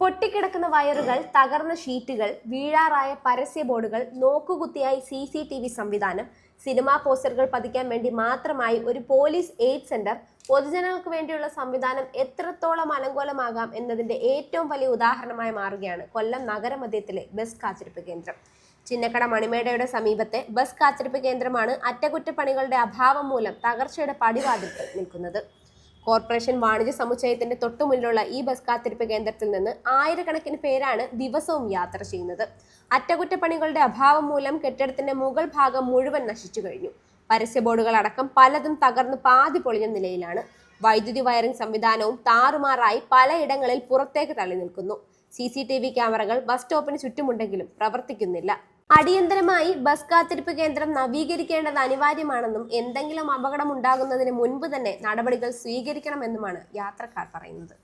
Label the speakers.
Speaker 1: പൊട്ടിക്കിടക്കുന്ന വയറുകൾ, തകർന്ന ഷീറ്റുകൾ, വീഴാറായ പരസ്യ ബോർഡുകൾ, നോക്കുകുത്തിയായി CCTV സംവിധാനം, സിനിമാ പോസ്റ്ററുകൾ പതിക്കാൻ വേണ്ടി മാത്രമായി ഒരു പോലീസ് എയ്ഡ് സെന്റർ, പൊതുജനങ്ങൾക്ക് വേണ്ടിയുള്ള സംവിധാനം എത്രത്തോളം അലങ്കോലമാകാം എന്നതിന്റെ ഏറ്റവും വലിയ ഉദാഹരണമായി മാറുകയാണ് കൊല്ലം നഗരമധ്യത്തിലെ ബസ് കാത്തിരിപ്പ് കേന്ദ്രം. ചിന്നക്കട മണിമേടയുടെ സമീപത്തെ ബസ് കാത്തിരിപ്പ് കേന്ദ്രമാണ് അറ്റകുറ്റപ്പണികളുടെ അഭാവം മൂലം തകർച്ചയുടെ പടിവാതിൽക്കൽ നിൽക്കുന്നത്. കോർപ്പറേഷൻ വാണിജ്യ സമുച്ചയത്തിന്റെ തൊട്ടുമുന്നിലുള്ള ഈ ബസ് കാത്തിരിപ്പ് കേന്ദ്രത്തിൽ നിന്ന് ആയിരക്കണക്കിന് പേരാണ് ദിവസവും യാത്ര ചെയ്യുന്നത്. അറ്റകുറ്റപ്പണികളുടെ അഭാവം മൂലം കെട്ടിടത്തിന്റെ മുകൾ ഭാഗം മുഴുവൻ നശിച്ചു കഴിഞ്ഞു. പരസ്യ ബോർഡുകൾ അടക്കം പലതും തകർന്ന് പാതി പൊളിഞ്ഞ നിലയിലാണ്. വൈദ്യുതി വയറിംഗ് സംവിധാനവും താറുമാറായി പലയിടങ്ങളിൽ പുറത്തേക്ക് തള്ളി നിൽക്കുന്നു. CCTV ക്യാമറകൾ ബസ് സ്റ്റോപ്പിന് ചുറ്റുമുണ്ടെങ്കിലും പ്രവർത്തിക്കുന്നില്ല. അടിയന്തരമായി ബസ് കാത്തിരിപ്പ് കേന്ദ്രം നവീകരിക്കേണ്ടത് അനിവാര്യമാണെന്നും എന്തെങ്കിലും അപകടം ഉണ്ടാകുന്നതിന് മുൻപ് തന്നെ നടപടികൾ സ്വീകരിക്കണമെന്നുമാണ് യാത്രക്കാർ പറയുന്നത്.